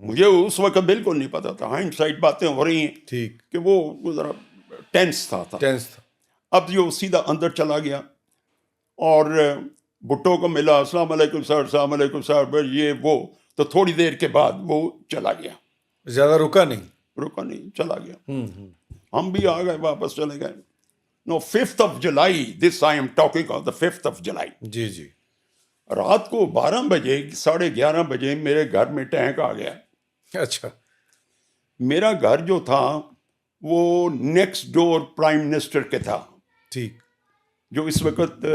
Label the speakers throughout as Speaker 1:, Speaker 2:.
Speaker 1: مجھے اس وقت بالکل نہیں پتا تھا، ہائنڈ سائڈ باتیں ہو رہی ہیں
Speaker 2: ٹھیک.
Speaker 1: کہ وہ ذرا ٹینس تھا. اب جو سیدھا اندر چلا گیا اور بھٹو کو ملا، السلام علیکم سر، السلام علیکم سر، یہ وہ. تو تھوڑی دیر کے بعد وہ چلا گیا،
Speaker 2: زیادہ رکا نہیں،
Speaker 1: چلا گیا. ہم بھی آ گئے، واپس چلے گئے. نو 5th of July، this I am talking of the 5th of July.
Speaker 2: جی.
Speaker 1: رات کو 12 بجے 11:30 بجے میرے گھر میں ٹینک آ گیا.
Speaker 2: اچھا.
Speaker 1: میرا گھر جو تھا وہ نیکسٹ ڈور پرائم منسٹر کے تھا.
Speaker 2: ٹھیک.
Speaker 1: جو اس وقت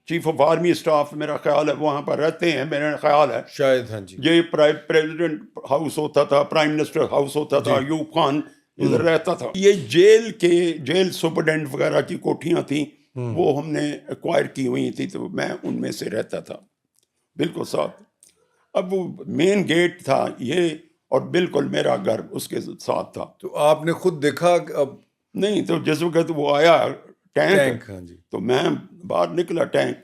Speaker 1: چیف آف آرمی اسٹاف میرا خیال ہے وہاں پر رہتے ہیں، میرا خیال ہے
Speaker 2: شاید. ہاں جی.
Speaker 1: یہ پریزیڈنٹ ہاؤس ہوتا تھا، پرائم منسٹر ہاؤس ہوتا تھا. ایوب خان ادھر رہتا تھا. یہ جیل سپرڈنٹ وغیرہ کی کوٹھیاں تھیں، وہ ہم نے ایکوائر کی ہوئی تھی، تو میں ان میں سے رہتا تھا بالکل ساتھ. اب وہ مین گیٹ تھا یہ، اور بالکل میرا گھر اس کے ساتھ تھا.
Speaker 2: تو آپ نے خود دیکھا اب؟
Speaker 1: نہیں، تو جس وقت وہ آیا ٹینک،
Speaker 2: ہاں جی،
Speaker 1: تو میں باہر نکلا ٹینک،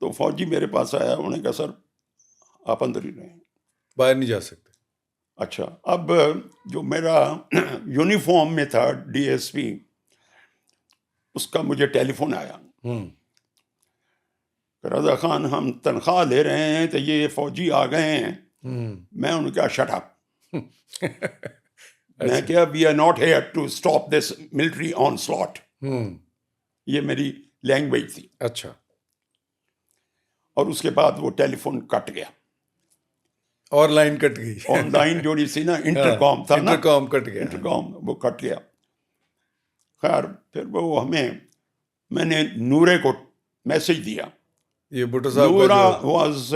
Speaker 1: تو فوجی میرے پاس آیا. انہوں نے کہا سر آپ اندر ہی رہیں،
Speaker 2: باہر نہیں جا سکتے.
Speaker 1: اچھا. اب جو میرا یونیفارم میں تھا ڈی ایس پی، اس کا مجھے ٹیلی فون آیا، رضا خان ہم تنخواہ لے رہے ہیں تو یہ فوجی آ گئے ہیں. میں ان کا شٹ اپ. میں کہا we are not here to stop this military onslaught. یہ میری لینگویج تھی.
Speaker 2: اچھا.
Speaker 1: اور اس کے بعد وہ ٹیلی فون کٹ گیا،
Speaker 2: اور لائن کٹ گئی.
Speaker 1: آن لائن جو سی نا انٹر کام تھا نا،
Speaker 2: انٹر کام کٹ گیا.
Speaker 1: انٹر کام وہ کٹ گیا. خیر پھر وہ میں نے نورے کو میسج دیا.
Speaker 2: یہ بھٹو صاحب
Speaker 1: نورا واز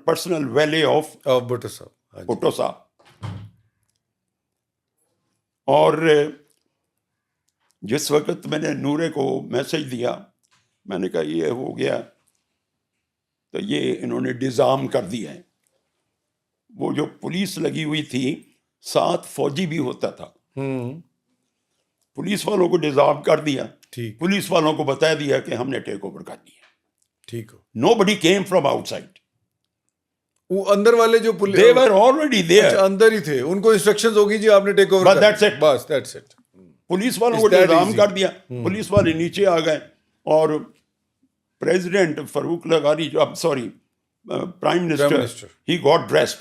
Speaker 1: پرسنل ویلے آف
Speaker 2: بھٹو صاحب.
Speaker 1: بھٹو صاحب. اور جس وقت میں نے نورے کو میسج دیا، میں نے کہا یہ ہو گیا، تو یہ انہوں نے ڈیزارم کر دیا ہے. وہ جو پولیس لگی ہوئی تھی، ساتھ فوجی بھی ہوتا تھا. پولیس والوں کو ڈیزارم کر دیا.
Speaker 2: ٹھیک.
Speaker 1: پولیس والوں کو بتا دیا کہ ہم نے ٹیک اوور کر دیا.
Speaker 2: ٹھیک ہو.
Speaker 1: نو بڈی کیم فرام آؤٹ سائڈ.
Speaker 2: وہ اندر والے جو
Speaker 1: they were already there.
Speaker 2: اندر ہی تھے، ان کو انسٹرکشنز ہوگی جی آپ نے take over.
Speaker 1: But that's it.
Speaker 2: بس that's it.
Speaker 1: پولیس والوں کو ڈیزارم کر دیا. پولیس والے نیچے آ گئے، اور پریزیڈنٹ فاروق لغاری prime minister he got dressed,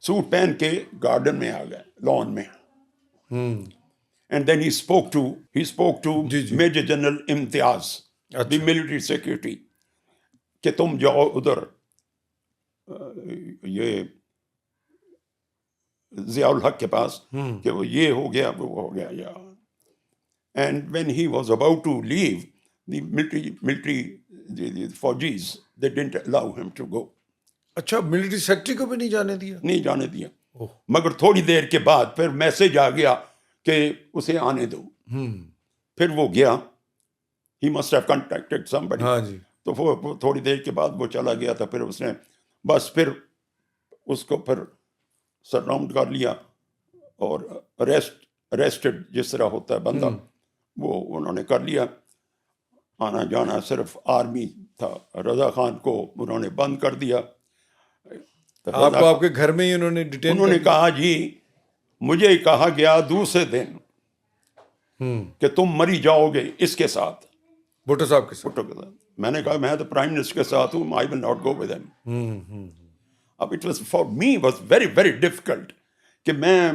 Speaker 1: suit پہن کے گارڈن میں آ گئے، لان میں. And then he spoke to major general Imtiaz, the military secretary, کہ تم جاؤ ادھر یہ ضیاء الحق کے پاس، کہ وہ یہ ہو گیا وہ ہو گیا. یا and when he was about to leave, the military فوجیز they didn't allow him to گو.
Speaker 2: اچھا، ملٹری سیکرٹری کو بھی نہیں جانے دیا.
Speaker 1: مگر تھوڑی دیر کے بعد پھر میسج آ گیا کہ اسے آنے دو. پھر وہ گیا. He must have contacted somebody.
Speaker 2: ہاں جی.
Speaker 1: تو وہ تھوڑی دیر کے بعد وہ چلا گیا تھا. پھر اس نے بس پھر اس کو پھر سراؤنڈ کر لیا، اور اریسٹڈ جس طرح ہوتا ہے بندہ، وہ انہوں نے کر لیا. آنا جانا صرف آرمی تھا. رضا خان کو انہوں نے بند کر دیا.
Speaker 2: آپ کو آپ کے گھر میں ہی انہوں نے ڈیٹین.
Speaker 1: انہوں نے کہا جی مجھے کہا گیا دوسرے دن کہ تم مری جاؤ گے اس کے ساتھ،
Speaker 2: بھٹو صاحب کے ساتھ.
Speaker 1: میں نے کہا میں تو پرائم منسٹر کے ساتھ ہوں، I will not go with him. اب it was for me was very very difficult کہ میں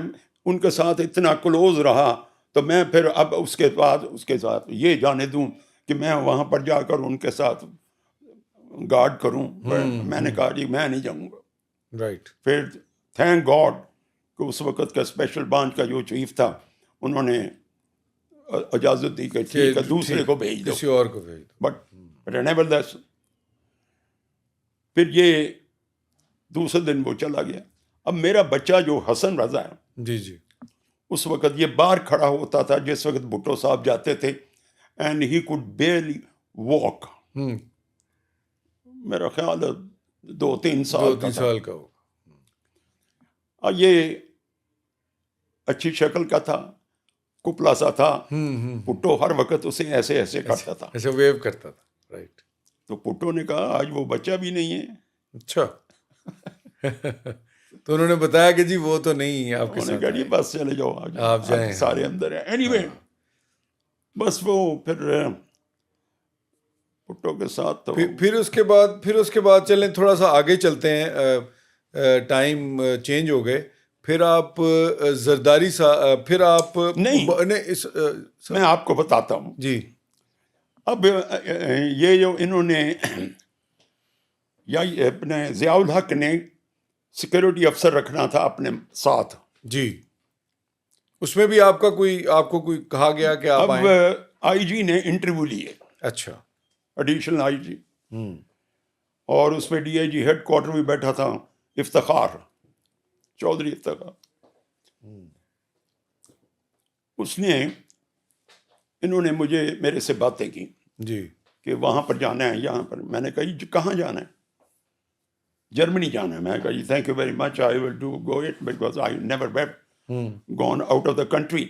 Speaker 1: ان کے ساتھ اتنا کلوز رہا، تو میں پھر اب اس کے ساتھ یہ جانے دوں کہ میں وہاں پر جا کر ان کے ساتھ گارڈ کروں. میں نے کہا جی میں نہیں جاؤں گا.
Speaker 2: رائٹ.
Speaker 1: پھر تھینک گاڈ کہ اس وقت کا اسپیشل برانچ کا جو چیف تھا، انہوں نے اجازت دی کہ ٹھیک ہے دوسرے کو بھیج دو،
Speaker 2: کسی اور کو بھیج دو.
Speaker 1: بٹ نیورتھلیس پھر یہ دوسرے دن وہ چلا گیا. اب میرا بچہ جو حسن رضا ہے،
Speaker 2: جی
Speaker 1: اس وقت یہ باہر کھڑا ہوتا تھا جس وقت بھٹو صاحب جاتے تھے، and he could barely walk. میرا خیال ہے 2-3 سال
Speaker 2: کا ہو.
Speaker 1: اور یہ اچھی شکل کا تھا، کپلا سا تھا. پٹو ہر وقت اسے ایسے ایسے کرتا تھا،
Speaker 2: ایسے ویو کرتا تھا. رائٹ.
Speaker 1: تو پٹو نے کہا آج وہ بچہ بھی نہیں ہے.
Speaker 2: اچھا. تو انہوں نے بتایا کہ جی وہ تو نہیں آپ کے
Speaker 1: انہوں نے
Speaker 2: ساتھ
Speaker 1: کہا جی بس چلے جاؤ
Speaker 2: آپ جائیں،
Speaker 1: سارے اندر ہیں. اینی وے بس وہ پھر بھٹو کے ساتھ تو
Speaker 2: پھر اس کے بعد چلیں تھوڑا سا آگے چلتے ہیں. ٹائم چینج ہو گئے. پھر آپ زرداری پھر آپ
Speaker 1: نہیں میں آپ کو بتاتا ہوں.
Speaker 2: جی.
Speaker 1: اب یہ جو انہوں نے یا اپنے ضیاء الحق نے سیکورٹی افسر رکھنا تھا اپنے ساتھ.
Speaker 2: جی. اس میں بھی آپ کو کوئی کہا گیا کہ آپ
Speaker 1: اب آئی جی نے انٹرویو لیے.
Speaker 2: اچھا.
Speaker 1: Additional I G. اور اس پہ D I G headquarters میں بیٹھا تھا افتخار چودھری افتخار. اس نے انہوں نے میرے سے باتیں کی
Speaker 2: جی
Speaker 1: کہ وہاں پر جانا ہے یہاں پر. میں نے کہا جی کہاں جانا ہے؟ جرمنی جانا ہے. میں نے کہا جی thank you very much, I will do go it because I never gone out of the country.